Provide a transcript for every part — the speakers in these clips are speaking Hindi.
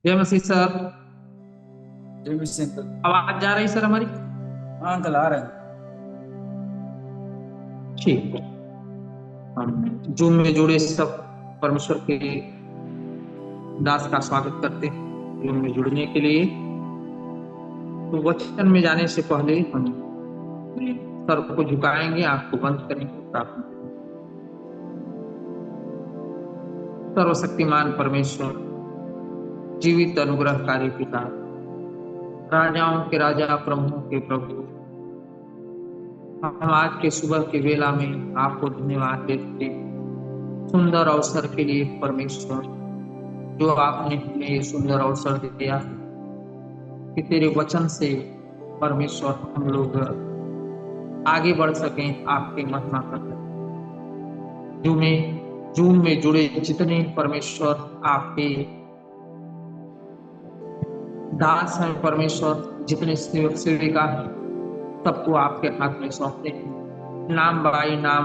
जय मसीह सर। जय मसीह अंकल। आवाज जा रही सर हमारी? हाँ अंकल, आ रहे हैं। ठीक है। हम जूम में जुड़े सब परमेश्वर के दास का स्वागत करते हैं जूम में जुड़ने के लिए। तो वचन में जाने से पहले हम सर को झुकाएंगे, आंख को बंद करेंगे, प्रार्थना करेंगे। सर्वशक्तिमान परमेश्वर, जीवित अनुग्रहकारी पिता, राजाओं के राजा, प्रभुओं के प्रभु, हम आज के सुबह के वेला में आपको धन्यवाद देते हैं सुंदर अवसर के लिए परमेश्वर, जो आपने हमें ये सुंदर अवसर दिया कि तेरे वचन से परमेश्वर हम लोग आगे बढ़ सकें, आपकी महिमा कर सकें। जूम में जुड़े जितने परमेश्वर आपके दास हैं परमेश्वर, जितने सेवक सेविका हैं, सबको आपके हाथ में सौंपते हैं। नाम बाई नाम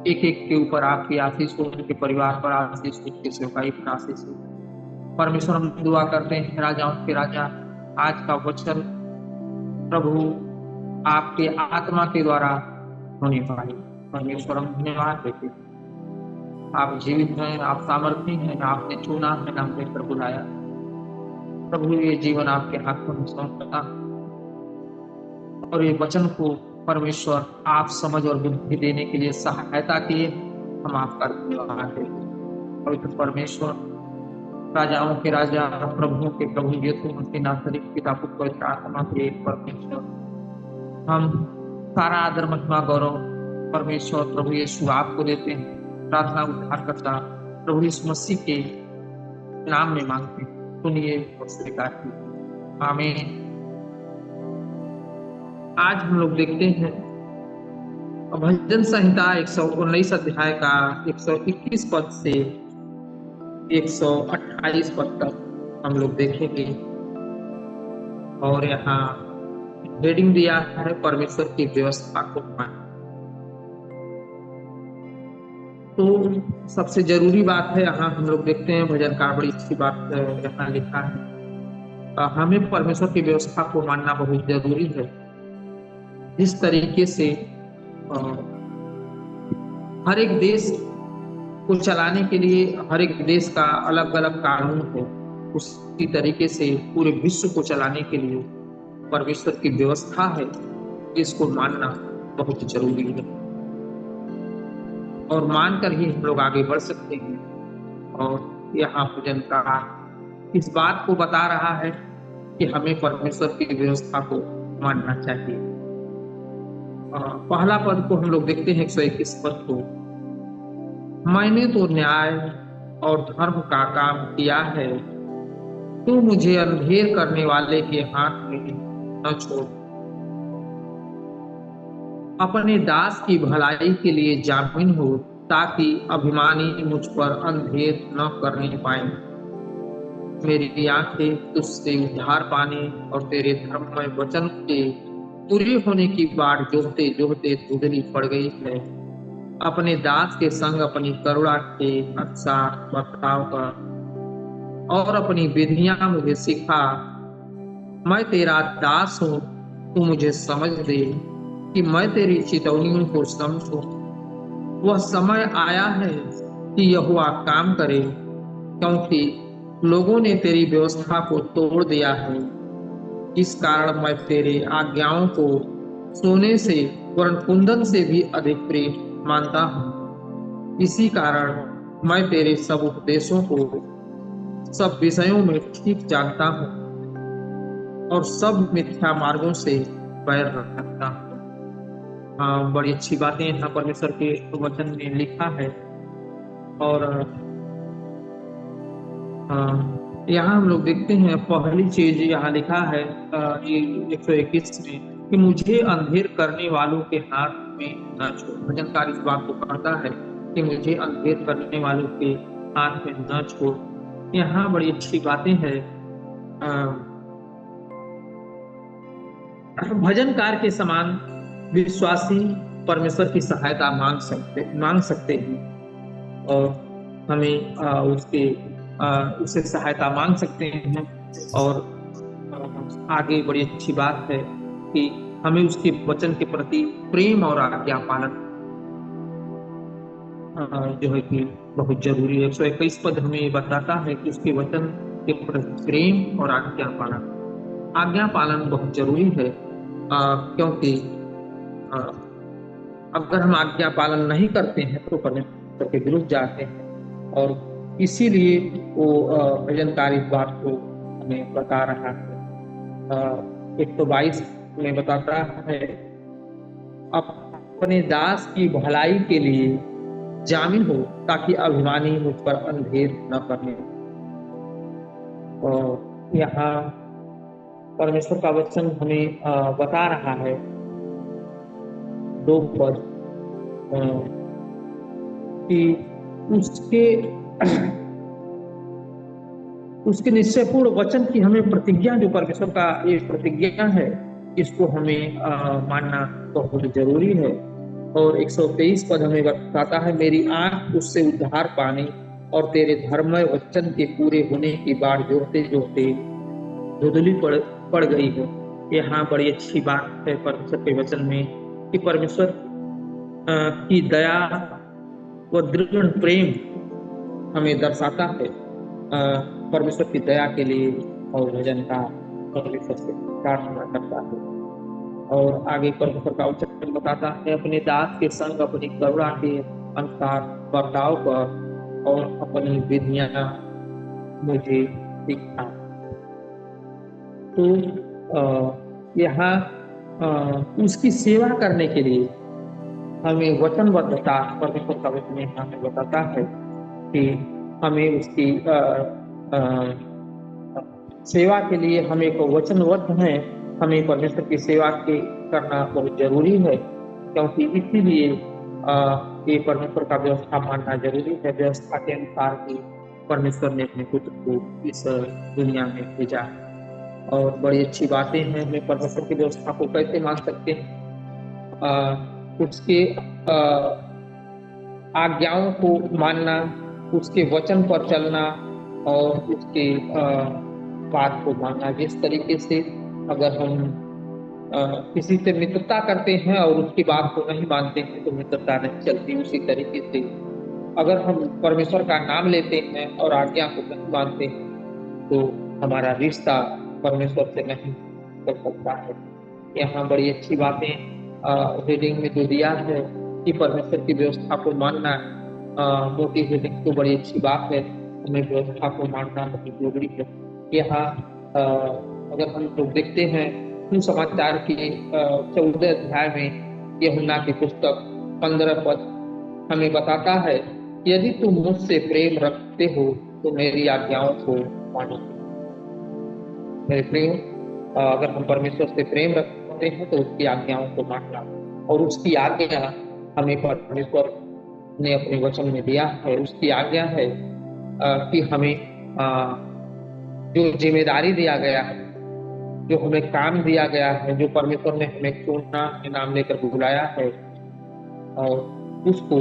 एक एक के ऊपर आपकी आशीष हो, उनके परिवार पर आशीष, उनके सेवकाई पर आशीष हो। परमेश्वर हम दुआ करते हैं राजाओं के राजा, आज का वचन प्रभु आपके आत्मा के द्वारा होने पाए। परमेश्वर हम धन्यवाद देते हैं, आप जीवित हैं, आप सामर्थ्य हैं, आपने चुना है, नाम लेकर बुलाया। प्रभु ये जीवन आपके हाथों में सौंपता और ये वचन को परमेश्वर आप समझ और बुद्धि देने के लिए सहायता किए, हम आपका धन्यवाद देते हैं। पवित्र परमेश्वर, राजाओं के राजा, प्रभुओं के प्रभु, यीशु मसीह नासरी पिता पुत्र पवित्र आत्मा के एक परमेश्वर, हम सारा आदर महिमा गौरव परमेश्वर प्रभु यीशु आपको देते हैं। प्रार्थना उद्धारकर्ता प्रभु यीशु मसीह के नाम में मांगते हैं, सुनिए और स्वीकार कीजिए, आमीन। आज हम लोग देखते हैं भजन संहिता 119 अध्याय का 121 पद से 128 पद तक हम लोग देखेंगे। और यहाँ हेडिंग दिया है परमेश्वर की व्यवस्था को मानना। तो सबसे जरूरी बात है, यहाँ हम लोग देखते हैं भजनकार बड़ी अच्छी बात यहाँ लिखा है, हमें परमेश्वर की व्यवस्था को मानना बहुत जरूरी है। जिस तरीके से हर एक देश को चलाने के लिए हर एक देश का अलग अलग कानून है, उसी तरीके से पूरे विश्व को चलाने के लिए परमेश्वर की व्यवस्था है, इसको मानना बहुत जरूरी है और मानकर ही हम लोग आगे बढ़ सकते हैं। और यहाँ भजनकार इस बात को बता रहा है कि हमें परमेश्वर की व्यवस्था को मानना चाहिए। पहला पद को हम लोग देखते हैं 121 पद को, मैंने तो न्याय और धर्म का काम किया है, तू मुझे अंधेर करने वाले के हाथ में न छोड़। अपने दास की भलाई के लिए जामिन हो, ताकि अभिमानी मुझ पर अंधेर न करने पाए। मेरी आंखें तुझसे उद्धार पाने और तेरे धर्ममय वचन के पूरे होने की बाट जोहते जोहते धुंधली पड़ गई है। अपने दास के संग अपनी करुणा के अनुसार बर्ताव कर और अपनी विधियां मुझे सिखा। मैं तेरा दास हूँ, तू मुझे समझ दे कि मैं तेरी चितौनियों को समझूं। वह समय आया है कि यहोवा काम करे, क्योंकि लोगों ने तेरी व्यवस्था को तोड़ दिया है। इस कारण मैं तेरे आज्ञाओं को सोने से वरन कुंदन से भी अधिक प्रिय मानता हूँ। इसी कारण मैं तेरे सब उपदेशों को सब विषयों में ठीक जानता हूँ और सब मिथ्या मार्गों से बैर रखता हूँ। बड़ी अच्छी बातें यहाँ परमेश्वर के वचन में लिखा है। और यहाँ हम लोग देखते हैं पहली चीज यहाँ लिखा है ये 121 में कि मुझे अंधेर करने वालों के हाथ में न छोड़। भजनकार इस बात को कहता है कि मुझे अंधेर करने वालों के हाथ में न छोड़। यहाँ बड़ी अच्छी बातें हैं। भजनकार के समान विश्वासी परमेश्वर की सहायता मांग सकते हैं और हमें उससे सहायता मांग सकते हैं और आगे बड़ी अच्छी बात है कि हमें उसके वचन के प्रति प्रेम और आज्ञा पालन जो है कि बहुत जरूरी है। 121 पद हमें ये बताता है कि उसके वचन के प्रति प्रेम और आज्ञा पालन, आज्ञा पालन बहुत जरूरी है। क्योंकि अ, अगर हम आज्ञा पालन नहीं करते हैं तो परमेश्वर के विरुद्ध जाते हैं। और इसीलिए वो भजनकारी इस बात को हमें बता रहा है। 122 में बताता है, अपने दास की भलाई के लिए जामिन हो ताकि अभिमानी मुझ पर अंधेर न करने। और यहाँ परमेश्वर का वचन हमें बता रहा है 2 पद कि उसके उसके निश्चयपूर्ण वचन की हमें प्रतिज्ञा, जो परमेश्वर का ये प्रतिज्ञा है, इसको हमें मानना बहुत जरूरी है। और 123 पद हमें बताता है, मेरी आंख उससे उद्धार पाने और तेरे धर्ममय वचन के पूरे होने की बात जोड़ते जोड़ते धुंधली पड़ गई है। यहाँ बड़ी अच्छी बात है परमेश्वर के वचन में कि परमेश्वर की दया व दृढ़ प्रेम हमें दर्शाता है। परमेश्वर की दया के लिए और भजन का परमेश्वर से प्रार्थना करता है। और आगे परमेश्वर का वचन बताता है, अपने दास के संग अपनी करुणा के अनुसार बर्ताव कर और अपनी विधियां मुझे सिखा। तो यहाँ उसकी सेवा करने के लिए हमें वचनबद्धता परमेश्वर का वचन हमें बताता है कि हमें उसकी सेवा के लिए हम एक वचनबद्ध हैं। हमें परमेश्वर की सेवा के करना बहुत जरूरी है, क्योंकि इसीलिए ये परमेश्वर का व्यवस्था मानना जरूरी है। व्यवस्था के अनुसार ही परमेश्वर ने अपने पुत्र को इस दुनिया में भेजा। और बड़ी अच्छी बातें हैं, हमें परमेश्वर की व्यवस्था को कैसे मान सकते हैं? उसके आज्ञाओं को मानना, उसके वचन पर चलना और उसके बात को मानना। जिस तरीके से अगर हम किसी से मित्रता करते हैं और उसकी बात को नहीं मानते हैं तो मित्रता नहीं चलती। उसी तरीके से अगर हम परमेश्वर का नाम लेते हैं और आज्ञा को नहीं मानते हैं तो हमारा रिश्ता परमेश्वर से नहीं कर सकता है। यहाँ बड़ी अच्छी बातें रीडिंग में जो दिया है कि परमेश्वर की व्यवस्था को मानना, मोटी रीडिंग तो बड़ी अच्छी बात है, हमें व्यवस्था को मानना बहुत जरूरी है। यहाँ अगर हम लोग देखते हैं सुसमाचार के 14 अध्याय में यूहन्ना की पुस्तक 15 पद हमें बताता है, यदि तुम मुझसे प्रेम रखते हो तो मेरी आज्ञाओं को मानो। मेरे प्रेम, अगर हम परमेश्वर से प्रेम रखते हैं तो उसकी आज्ञाओं को मानना। और उसकी आज्ञा हमें परमेश्वर ने अपने वचन में दिया है। उसकी आज्ञा है कि हमें जो जिम्मेदारी दिया गया है, जो हमें काम दिया गया है, जो परमेश्वर ने हमें चुना, नाम लेकर बुलाया है, और उसको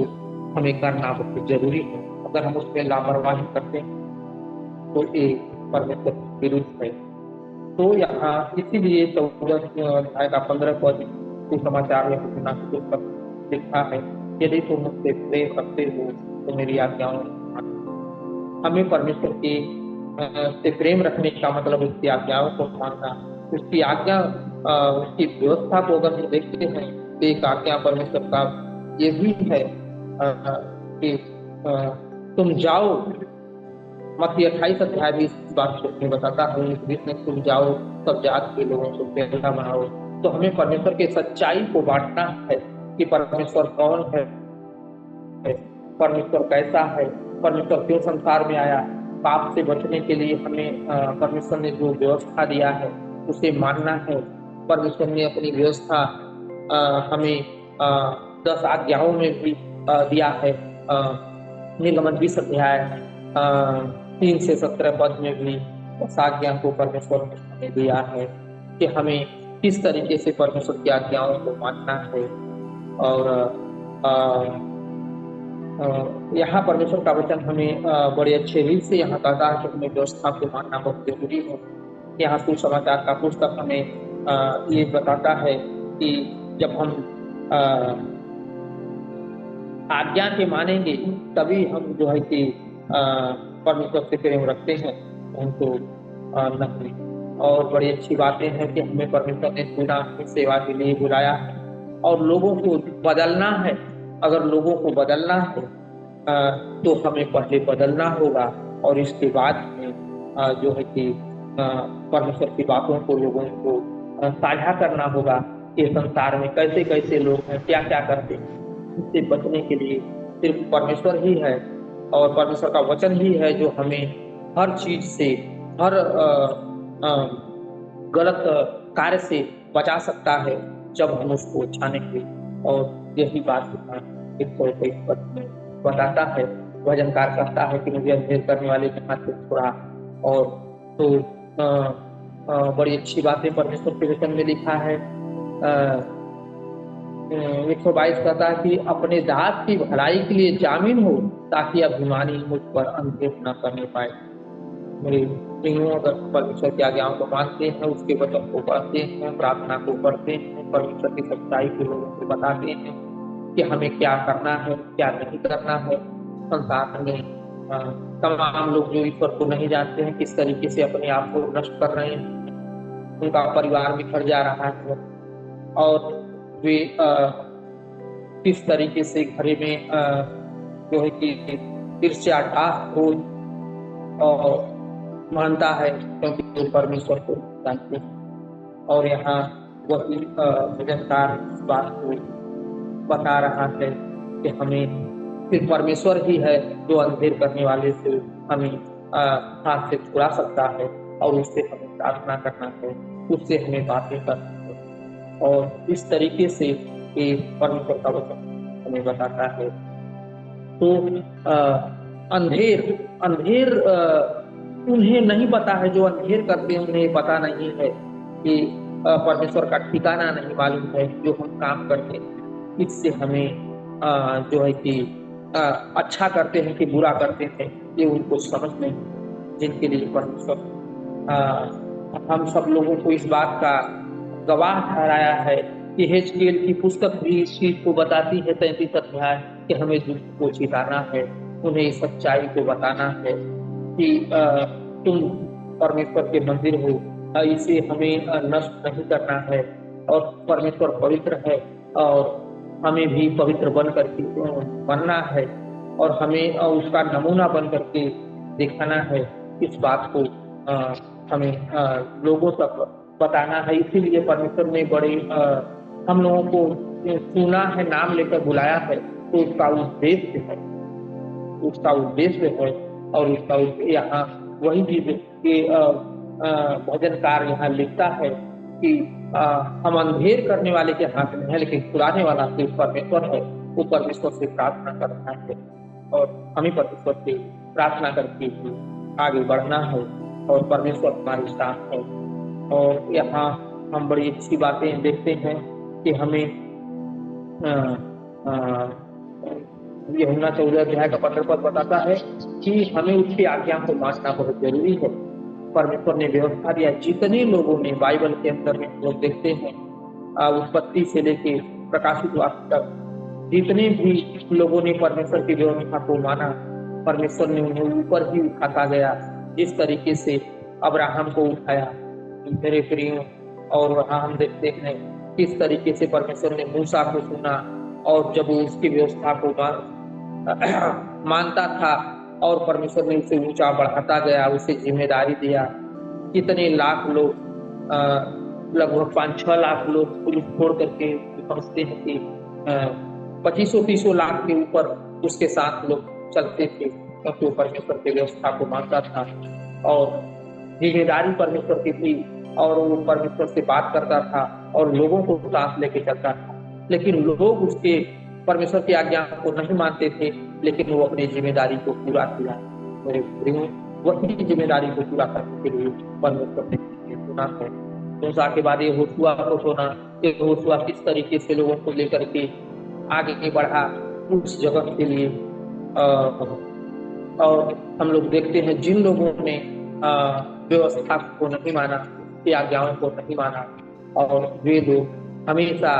हमें करना बहुत जरूरी है। अगर हम उसमें लापरवाही करते हैं तो ये परमेश्वर विरुद्ध है। तो यहाँ इसीलिए 14 अध्याय का 15 पद सुसमाचार में यूहन्ना की पुस्तक लिखा है, यदि तुम मुझसे प्रेम रखते हो तो मेरी आज्ञाओं मानो। हमें परमेश्वर की से प्रेम रखने का मतलब उसकी आज्ञाओं को मानना। उसकी आज्ञा, उसकी व्यवस्था को अगर हम देखते हैं तो एक आज्ञा परमेश्वर का ये भी है कि तुम जाओ। मत्ती 28 अध्याय भी इस बात को बताता है, 19 में तुम जाओ सब जात के लोगों को प्रेरणा बनाओ। तो हमें परमेश्वर के सच्चाई को बांटना है कि परमेश्वर कौन है, परमेश्वर कैसा है, परमेश्वर क्यों संसार में आया। पाप से बचने के लिए हमें परमेश्वर ने जो व्यवस्था दिया है उसे मानना है। परमेश्वर ने अपनी व्यवस्था हमें 10 आज्ञाओं में भी दिया है। निर्गमन 20 अध्याय 3 से 17 पद में भी 10 आज्ञा को परमेश्वर ने हमें दिया है कि हमें किस तरीके से परमेश्वर की आज्ञाओं को मानना है। और यहाँ परमेश्वर का वचन हमें बड़े अच्छे रीत से यहाँ कहता है कि हमें व्यवस्था को मानना बहुत जरूरी है। यहाँ सुसमाचार का पुस्तक हमें ये बताता है कि जब हम आज्ञा के मानेंगे तभी हम जो है कि परमेश्वर से प्रेम रखते हैं, उनको नहीं। और बड़ी अच्छी बातें हैं कि हमें परमेश्वर ने चुना, अपनी सेवा के लिए बुलाया है और लोगों को बदलना है। अगर लोगों को बदलना है तो हमें पहले बदलना होगा और इसके बाद हमें जो है कि परमेश्वर की बातों को लोगों को साझा करना होगा कि संसार में कैसे कैसे लोग हैं, क्या क्या करते हैं। इससे बचने के लिए सिर्फ परमेश्वर ही है और परमेश्वर का वचन ही है जो हमें हर चीज से, हर गलत कार्य से बचा सकता है जब हम उसको जानेंगे। और यही बात 121 पद में बताता है। भजनकार कहता है कि मुझे अंधेर करने वाले के हाथ से छुड़ा। और तो बड़ी अच्छी बातें परमेश्वर के वचन में लिखा है। 122 कहता है कि अपने दास की भलाई के लिए जामीन हो ताकि अभिमानी मुझ पर अंधेर न करने पाए। मेरे प्रियो, अगर परमेश्वर की आज्ञाओं को मानते हैं, उसके वचन को पढ़ते हैं, प्रार्थना को करते हैं, परमेश्वर की सच्चाई को लोगों को बताते हैं कि हमें क्या करना है, क्या नहीं करना है। संसार में तमाम लोग जो ईश्वर को नहीं जानते हैं, किस तरीके से अपने आप को नष्ट कर रहे हैं, उनका परिवार बिखर जा रहा है और वे किस तरीके से घरे में जो है कि ईर्ष्या हो और मानता है, क्योंकि वो परमेश्वर को जानते हैं। और यहाँ वही भजनकार इस बात को बता रहा है कि हमें सिर्फ परमेश्वर ही है जो अंधेर करने वाले से हमें हाथ से छुड़ा सकता है और उससे हमें प्रार्थना करना है, उससे हमें बातें करनी है। और इस तरीके से ये परमेश्वर का वचन हमें बताता है। तो अंधेर उन्हें नहीं पता है, जो अंधेर करते हैं उन्हें पता नहीं है कि परमेश्वर का ठिकाना नहीं मालूम है। जो हम काम करते हैं इससे हमें जो है कि अच्छा करते हैं कि बुरा करते हैं, ये उनको समझ नहीं। जिनके लिए परमेश्वर हम सब लोगों को इस बात का गवाह ठहराया है कि हेजकेल की पुस्तक भी इस चीज को बताती है, 33 अध्याय, कि हमें दुष्ट को छिपाना है, उन्हें सच्चाई को बताना है कि तुम परमेश्वर के मंदिर हो, इसे हमें नष्ट नहीं करना है। और परमेश्वर पवित्र है और हमें भी पवित्र बन करके बनना है और हमें उसका नमूना बन करके दिखाना है। इस बात को हमें लोगों तक बताना है। इसीलिए परमेश्वर ने बड़े हम लोगों को चुना है, नाम लेकर बुलाया है। तो उसका उद्देश्य है, उसका उद्देश्य है और उसका यहाँ वही चीज के भजनकार यहाँ लिखता है कि हम अंधेर करने वाले के हाथ में है, लेकिन छुड़ाने वाला सिर्फ परमेश्वर है। वो परमेश्वर से प्रार्थना करना है और हमें परमेश्वर से प्रार्थना करके आगे बढ़ना है और परमेश्वर हमारे साथ है। और यहाँ हम बड़ी अच्छी बातें देखते हैं कि हमें यूहन्ना 14 अध्याय का 15 पद बताता है कि हमें उसकी आज्ञा को मानना बहुत जरूरी है। परमेश्वर ने व्यवस्था दिया। जितने लोगों ने बाइबल के अंदर में लोग देखते हैं, उत्पत्ति से लेके प्रकाशित वाक्य तक, जितने भी लोगों ने परमेश्वर की व्यवस्था को माना, परमेश्वर ने उन्हें ऊपर ही उठाता गया। जिस तरीके से अब्राहम को उठाया मेरे प्रियो, और वहां हम देखते हैं किस तरीके से परमेश्वर ने मूसा को सुना और जब वो उसकी व्यवस्था को मानता था और परमेश्वर ने उसे ऊंचा बढ़ाता गया, उसे जिम्मेदारी दिया। कितने लाख लोग, लगभग 5-6 लाख लोग पुलिस छोड़ करके समझते हैं कि 2500-30 लाख के ऊपर उसके साथ लोग चलते थे, क्योंकि वो परमेश्वर की व्यवस्था को मानता था और जिम्मेदारी परमेश्वर की थी और वो परमेश्वर से बात करता था और लोगों को साथ लेके चलता था। लेकिन लोग उसके परमेश्वर की आज्ञा को नहीं मानते थे, लेकिन वो अपनी जिम्मेदारी को पूरा किया। मेरे प्रियो, वही जिम्मेदारी को पूरा करने के लिए परमेश्वर ने चुना है। मूसा के बाद ये होशुआ को चुना कि होशुआ किस तरीके से लोगों को लेकर के आगे बढ़ा उस जगह के लिए। और हम लोग देखते हैं जिन लोगों ने व्यवस्था को नहीं माना, उसकी आज्ञाओं को नहीं माना, और वे लोग हमेशा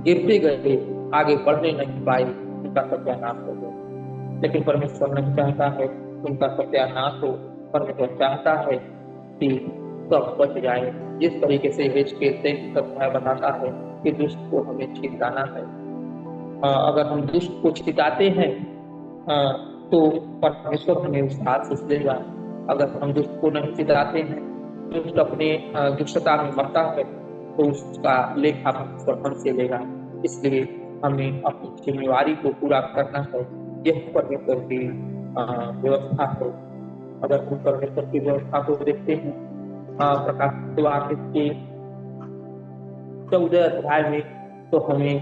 गिरते गए, आगे बढ़ने नहीं पाए, उनका सत्यानाश हो गया। लेकिन परमेश्वर नहीं चाहता है कि उनका सत्यानाश हो। परमेश्वर चाहता है कि सब बच जाए। जिस तरीके से हेजकेल 33 अध्याय बताता है कि दुष्ट को हमें छिड़काना है। अगर हम दुष्ट को छिड़काते हैं तो परमेश्वर हमें उसका आशीष देगा। अगर हम दुष्ट को नहीं छिड़काते हैं, दुष्ट अपने दुष्टता में मरता है, तो उसका लेखा परमेश्वर हमसे लेगा। इसलिए हमें अपनी जिम्मेवारी को पूरा करना है। यह परमेश्वर की व्यवस्था है। अगर हम परमेश्वर की व्यवस्था को देखते हैं, प्रकाशित वाक्य के 14 अध्याय में, तो हमें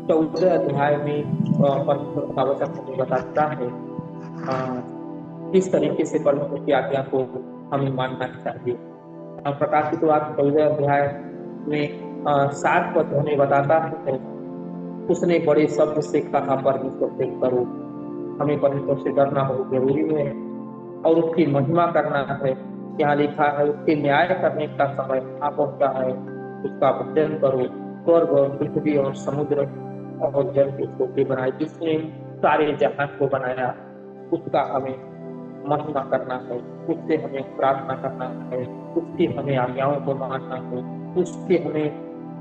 14 अध्याय में परमेश्वर का वचन हमें बताता है किस तरीके से परमेश्वर की आज्ञा को हमें मानना चाहिए। प्रकाशित वाक्य 14 अध्याय में 7 पद हमें बताता है, उसने बड़े शब्द से कहा, परमेश्वर से डरो। हमें परमेश्वर से डरना बहुत जरूरी है और उसकी महिमा करना है। यहाँ लिखा है, उसके न्याय करने का समय आ पहुंचा है, उसका भजन करो। स्वर्ग और पृथ्वी और समुद्र और जल के छोटे बनाए, जिसने सारे जहां को बनाया, उसका हमें महिमा करना है, उससे हमें प्रार्थना करना है, उसकी हमें आज्ञाओं को मानना है, उसके हमें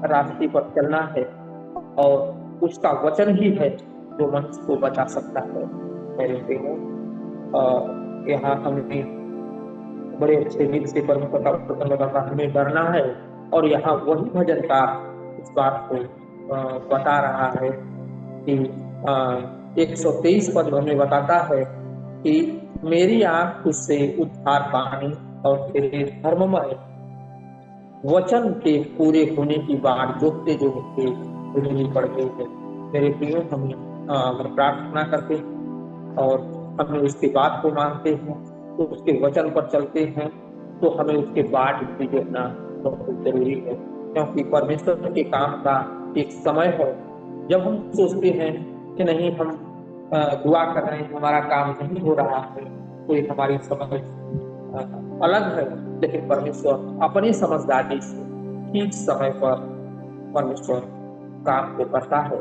रास्ते पर चलना है, और उसका वचन ही है जो मनुष्य को बचा सकता है। मेरे प्रियो, यहाँ हमें बड़े अच्छे दिल से परमेश्वर का वचन बताता, हमें डरना है। और यहाँ वही भजनकार इस बात को बता रहा है कि 123 पद हमें बताता है कि मेरी आंख तुझसे उद्धार पानी और तेरे धर्ममय वचन के पूरे होने की बात जोतते जोतते बुरी पड़ गई है। मेरे प्रियो, हम अगर प्रार्थना करते हैं और हमें उसकी बात को मानते हैं, तो उसके वचन पर चलते हैं, तो हमें उसके बाद भी जोड़ना बहुत जरूरी है। क्योंकि परमेश्वर के काम का एक समय है। जब हम सोचते हैं कि नहीं, हम दुआ कर रहे हैं, हमारा काम नहीं हो रहा है, तो ये हमारी समझ अलग है। लेकिन परमेश्वर अपनी समझदारी से ठीक समय पर परमेश्वर काम को करता है,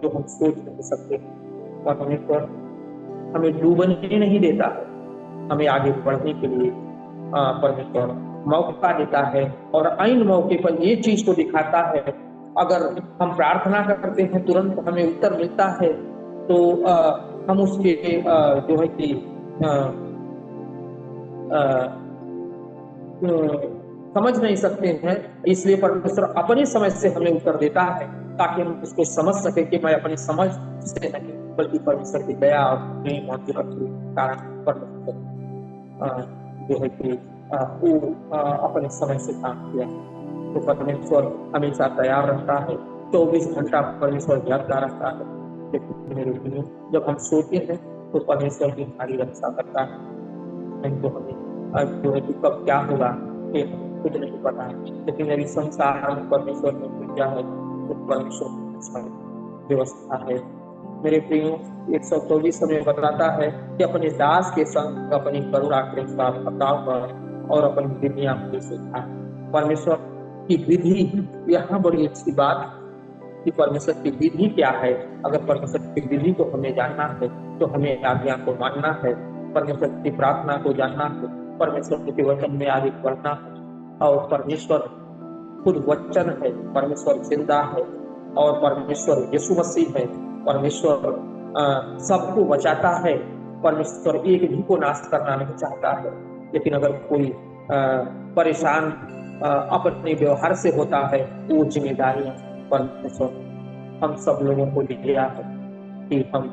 जो हम सोच नहीं सकते। परमेश्वर हमें डूबने नहीं देता है, हमें आगे बढ़ने के लिए परमेश्वर मौका देता है, और ऐन मौके पर ये चीज को दिखाता है। अगर हम प्रार्थना करते हैं, तुरंत हमें उत्तर मिलता है, तो हम उसके जो है कि समझ नहीं सकते हैं। इसलिए परमेश्वर अपने समझ से हमें उत्तर देता है, ताकि हम उसको समझ सके कि मैं अपनी समझ से नहीं, बल्कि परमेश्वर की दया और प्रेम और के कारण परमेश्वर जो है कि वो अपने समय से काम किया। तो परमेश्वर हमेशा तैयार रहता है, 24 घंटा परमेश्वर जागता रहता है। लेकिन मेरे लिए जब हम सोते हैं, तो परमेश्वर की हमारी रक्षा करता है। नहीं तो हमें जो है कि कब क्या होगा ये कुछ नहीं पता है। लेकिन यदि संसार में परमेश्वर ने भेजा है, तो परमेश्वर व्यवस्था है। मेरे प्रियो, 124 हमें बताता है कि अपने दास के संग अपनी करुणा के साथ बर्ताव कर और अपनी विधियां पूरी सिखा। परमेश्वर की विधि, यहाँ बड़ी अच्छी बात कि परमेश्वर की विधि क्या है। अगर परमेश्वर की विधि को हमें जानना है, तो हमें आज्ञा को मानना है, परमेश्वर की प्रार्थना को जानना है, परमेश्वर के वचन में आगे बढ़ना है। और परमेश्वर खुद वचन है, परमेश्वर जिंदा है, और परमेश्वर यीशु मसीह है। परमेश्वर सबको बचाता है। परमेश्वर एक भी को नाश करना नहीं चाहता है। लेकिन अगर कोई परेशान अपने व्यवहार से होता है, तो वो जिम्मेदारी परमेश्वर हम सब लोगों को दिया है कि हम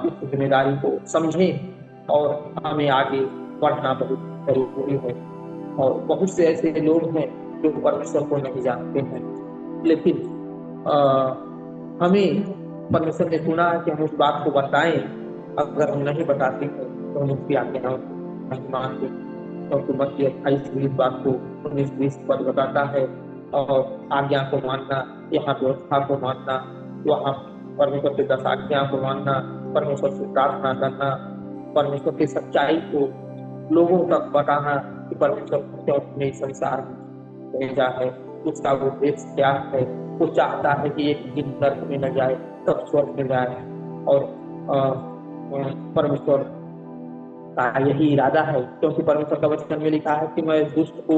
उस जिम्मेदारी को समझें, और हमें आगे बढ़ना बहुत जरूरी है। और बहुत से ऐसे लोग हैं जो परमेश्वर को नहीं जानते हैं, लेकिन हमें परमेश्वर ने सुना है कि हम उस बात को बताएं। अगर हम नहीं बताते हैं, तो हम उसकी आज्ञाओं को नहीं मानते। क्योंकि मत्ती 28 बात को 19-20 पद बताता है, और आज्ञा को मानना, यहाँ व्यवस्था को मानना, वहाँ परमेश्वर के 10 आज्ञा को मानना, परमेश्वर से प्रार्थना करना, परमेश्वर की सच्चाई को लोगों तक बताना कि परमेश्वर क्यों अपने संसार में भेजा है, उसका उद्देश्य क्या है। वो चाहता है कि एक दिन नर्क में न जाए, सब स्वर्ग में जाए। और परमेश्वर का यही इरादा है, क्योंकि परमेश्वर का वचन में लिखा है कि मैं दुष्ट को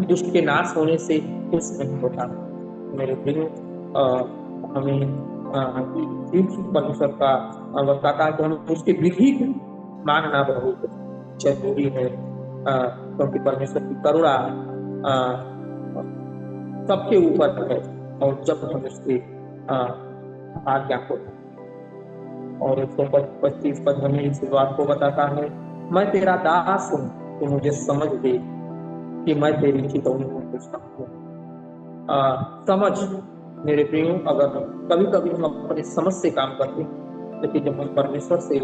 दुष्ट के नाश होने से खुश नहीं होता। मेरे प्रियो, हमें परमेश्वर का बताता है कि हम उसकी विधि मानना बहुत जरूरी है, क्योंकि परमेश्वर की करुणा सबके ऊपर है। और जब हम उसके आज्ञा को, और 125 पद हमें इस बात को बताता है, मैं तेरा दास हूँ, तो मुझे समझ दे कि मैं तेरी चितौनी को समझूं। समझ मेरे प्रियो, अगर कभी कभी हम अपने समझ से काम करते हैं, लेकिन जब हम परमेश्वर से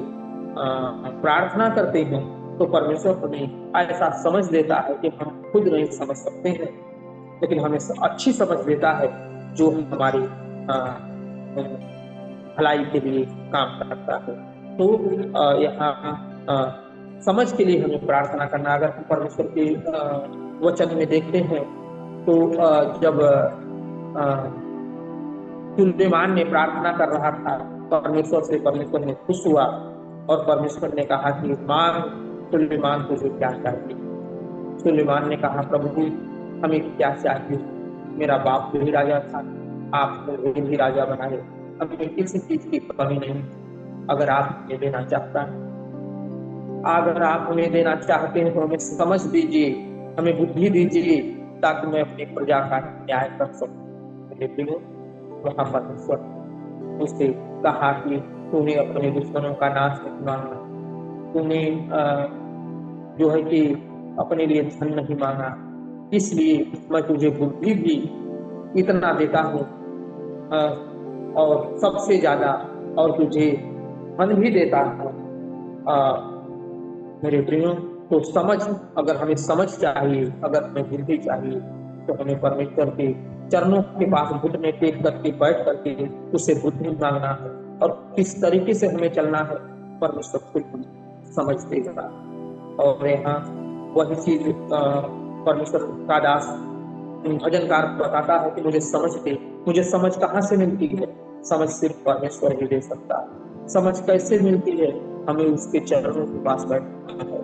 प्रार्थना करते हैं तो परमेश्वर हमें ऐसा समझ देता है कि हम खुद नहीं समझ सकते हैं, लेकिन हमें अच्छी समझ देता है जो हमारी भलाई के लिए काम करता है। तो यहाँ समझ के लिए हमें प्रार्थना करना। अगर हम परमेश्वर के वचन में देखते हैं तो जब सुलेमान ने प्रार्थना कर रहा था परमेश्वर से, परमेश्वर ने खुश हुआ और परमेश्वर ने कहा कि मांग सुलेमान, तुझे क्या चाहिए। सुलेमान ने कहा, प्रभु हमें क्या चाहिए, मेरा बाप भी राजा था, आप मुझे भी राजा बनाए, हमें किसी चीज की कमी नहीं। अगर आप हमें देना चाहता है, अगर आप हमें देना चाहते हैं तो हमें समझ दीजिए, हमें बुद्धि दीजिए, ताकि मैं अपनी प्रजा का न्याय कर सकूं। वहां परमेश्वर उससे कहा कि तूने अपने दुश्मनों का नाश नहीं मांगा, तूने जो है कि अपने लिए धन नहीं मांगा, इसलिए मैं तुझे बुद्धि भी इतना देता हूँ और सबसे ज्यादा, और तुझे धन भी देता हूँ। मेरे प्रियो, तो समझ, अगर हमें समझ चाहिए, अगर हमें बुद्धि चाहिए, तो हमें परमेश्वर के चरणों के पास घुटने टेक करके बैठ करके उससे बुद्धि मांगना है, और किस तरीके से हमें चलना है परमेश्वर खुद समझ देगा। और यहाँ वही चीज परमेश्वर का दास भजनकार बताता है कि मुझे समझ दे। मुझे समझ कहाँ से मिलती है? समझ सिर्फ परमेश्वर ही दे सकता है। समझ कैसे मिलती है? हमें उसके चरणों के पास बैठना है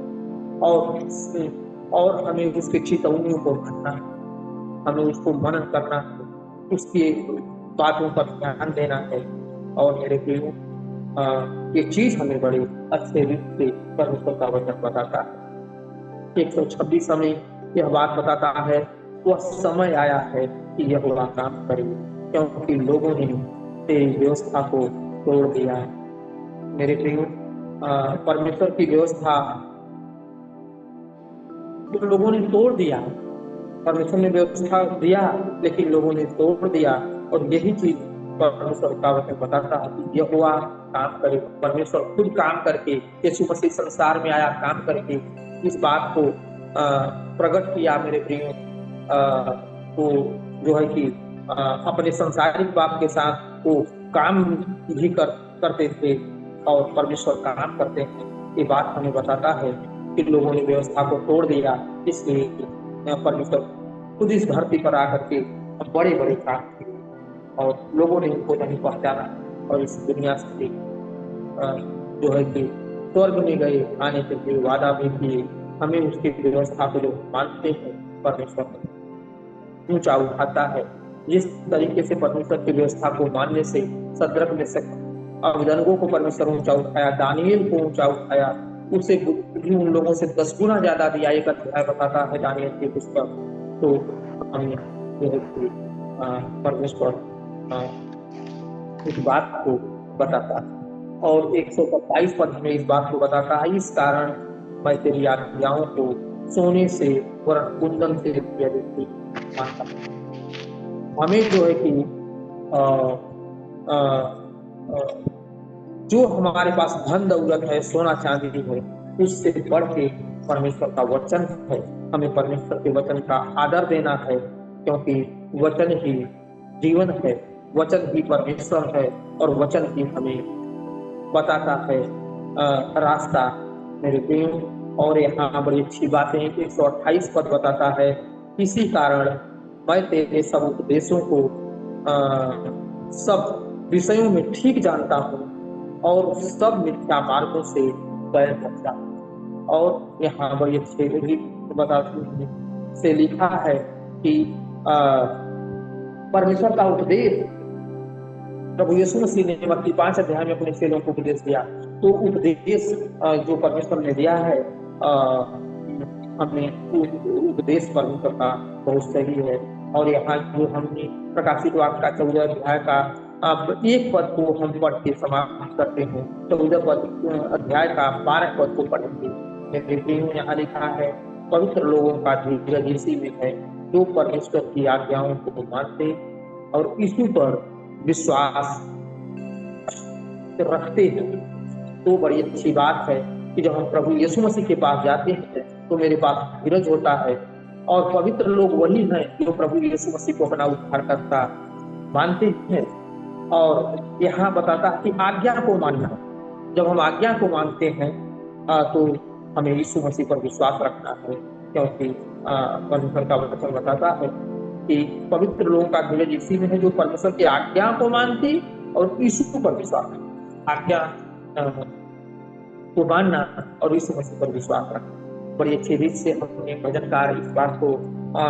और हमें उसके चितौनियों को मानना है, हमें उसको मनन करना है, उसकी बातों पर ध्यान देना है। और मेरे प्रियो, ये चीज हमें बड़े अच्छे रूप से परमेश्वर का वचन बताता है। 126 हमें यह बात बताता है, वह समय आया है कि यह काम करे, क्योंकि लोगों ने तेरी व्यवस्था को तोड़ दिया है। मेरे प्रियो, परमेश्वर की व्यवस्था तो लोगों ने तोड़ दिया। परमेश्वर ने व्यवस्था दिया लेकिन लोगों ने तोड़ दिया, और यही चीज परमेश्वर का वचन बताता है कि यहोवा काम करे। परमेश्वर खुद काम करके, यीशु मसीह संसार में आया काम करके इस बात को प्रकट किया। मेरे प्रियो, वो जो है कि अपने संसारिक बाप के साथ वो काम भी करते थे और परमेश्वर काम करते हैं। ये बात हमें बताता है कि लोगों ने व्यवस्था को तोड़ दिया, इसलिए परमेश्वर खुद इस धरती पर आकर के बड़े बड़े काम किए और लोगों ने उनको नहीं पहचाना, और इस दुनिया से जो है कि स्वर्ग में गए, आने के लिए वादा भी किए। हमें उसकी व्यवस्था को जो मानते हैं परमेश्वर ऊंचा उठाता है। जिस तरीके से परमेश्वर की व्यवस्था को मानने से सद्रक में से अबदनगो को परमेश्वर ऊंचा उठाया, दानियल को ऊंचा उठाया, उसे बुद्धि उन लोगों से 10 गुना ज्यादा दिया। एक अध्याय बताता है दानियल की पुस्तक। तो हमें परमेश्वर इस बात को बताता है, और 127 पद हमें इस बात को बताता है, इस कारण मैं तेरी आज्ञाओं को सोने से वरन कुंदन से अधिक मानता हूं। हमें जो है कि जो हमारे पास धन दौलत है, सोना चांदी है, उससे बढ़ के परमेश्वर का वचन है। हमें परमेश्वर के वचन का आदर देना है, क्योंकि वचन ही जीवन है, वचन ही परमेश्वर है, और वचन ही हमें बताता है रास्ता। मेरे प्रियो। और यहाँ बड़ी अच्छी बातें 128 पद बताता है, इसी कारण मैं तेरे सब उपदेशों को सब विषयों में ठीक जानता हूँ और सब मिथ्या मार्गों से बैर रखता हूँ। और यहाँ बड़ी अच्छे बताते से लिखा है कि परमेश्वर का उपदेश प्रभु यीशु मसीह ने मत्ती 5 अध्याय में अपने चेलों को उपदेश दिया। तो उपदेश जो परमेश्वर ने दिया है, हमें उपदेश परमेश्वर का बहुत सही है। और यहाँ जो हमने प्रकाशित वाक्य का 14 अध्याय का अब एक पद को हम पढ़ के समाप्त करते हैं। 14 पद अध्याय का 12 पद को पढ़ेंगे। यहाँ लिखा है, पवित्र लोगों का धीरज इसी में है जो परमेश्वर की आज्ञाओं को मानते और यीशु पर विश्वास रखते हैं। तो बड़ी अच्छी बात है कि जब हम प्रभु यीशु मसीह के पास जाते हैं तो मेरे पास धीरज होता है। और पवित्र लोग वही हैं जो प्रभु यीशु मसीह को अपना उद्धारकर्ता मानते हैं। और यहाँ बताता है कि आज्ञा को मानना। जब हम आज्ञा को मानते हैं तो हमें यीशु मसीह पर विश्वास रखना है, क्योंकि परमेश्वर का वचन बताता है कि पवित्र लोगों का धीरज इसी में है जो परमेश्वर की आज्ञा को मानती और यीशु पर विश्वास रखती। आज्ञा को मानना और यीशु मसीह पर विश्वास रखना। बड़ी अच्छी रीत से हमने भजनकार इस बात को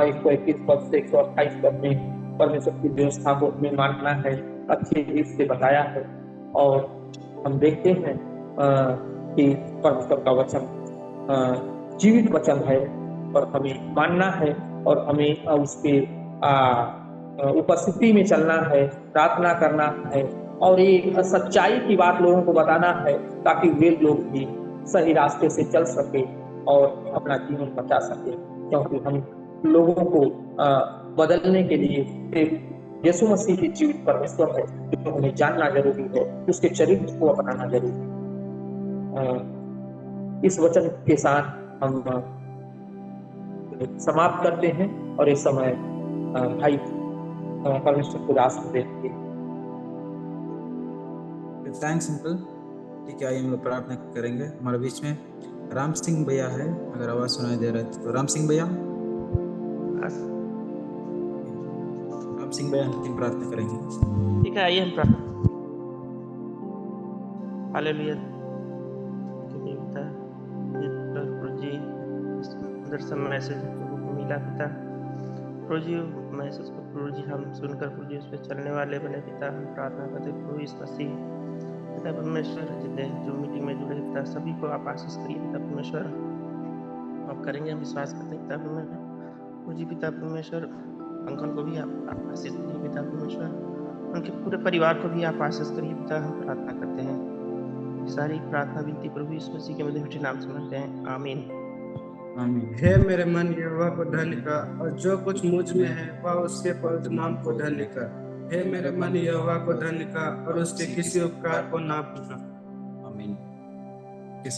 121 पद से 128 पद में परमेश्वर की व्यवस्था को हमें मानना है, अच्छी रीत से बताया है। और हम देखते हैं कि परमेश्वर का वचन जीवित वचन है और हमें मानना है और हमें उसके उपस्थिति में चलना है, प्रार्थना करना है और एक सच्चाई की बात लोगों को बताना है, ताकि वे लोग भी सही रास्ते से चल सके और अपना जीवन बचा सके। क्योंकि हम लोगों को बदलने के लिए सिर्फ यीशु मसीह की जीवित परमेश्वर है जो हमें जानना जरूरी है, उसके चरित्र को अपनाना जरूरी है। इस वचन के साथ हम समाप्त करते हैं और इस समय भाई परमेश्वर को दास देंगे। Thanks uncle. ठीक है, आइए हम लोग प्रार्थना करेंगे। हमारे बीच में राम सिंह भैया है, अगर आवाज सुनाई दे रहा है तो राम सिंह भैया प्रार्थना करेंगे। ठीक है, आइए हम प्रार्थना। हालेलुया पिता, प्रभु जी सुंदर सा मैसेज मिला पिता। प्रभु जी मैसेज को प्रभु जी हम सुनकर प्रभु जी उस पर चलने वाले बने पिता। हम प्रार्थना करते प्रभु इस मसीह पिता परमेश्वर जितने जो मीटिंग में जुड़े पिता सभी को आप आशीष करिए पिता परमेश्वर। आप करेंगे, हम विश्वास करते हैं पिता परमेश्वर। प्रभु जी पिता परमेश्वर अंकल को भी आप आशीष करिए पिता परमेश्वर, उनके पूरे परिवार को भी आप आशीष करिए पिता। हम प्रार्थना करते हैं, सारी प्रार्थना विनती प्रभु यीशु मसीह के मधुर नाम से मांगते हैं, आमीन। हे मेरे मन यहोवा को धन्य कर और जो कुछ मुझ में है वह उसके पवित्र नाम को धन्य कर। हे मेरे मन यहोवा को धन्य कर और उसके किसी उपकार को ना भूलना। आमीन।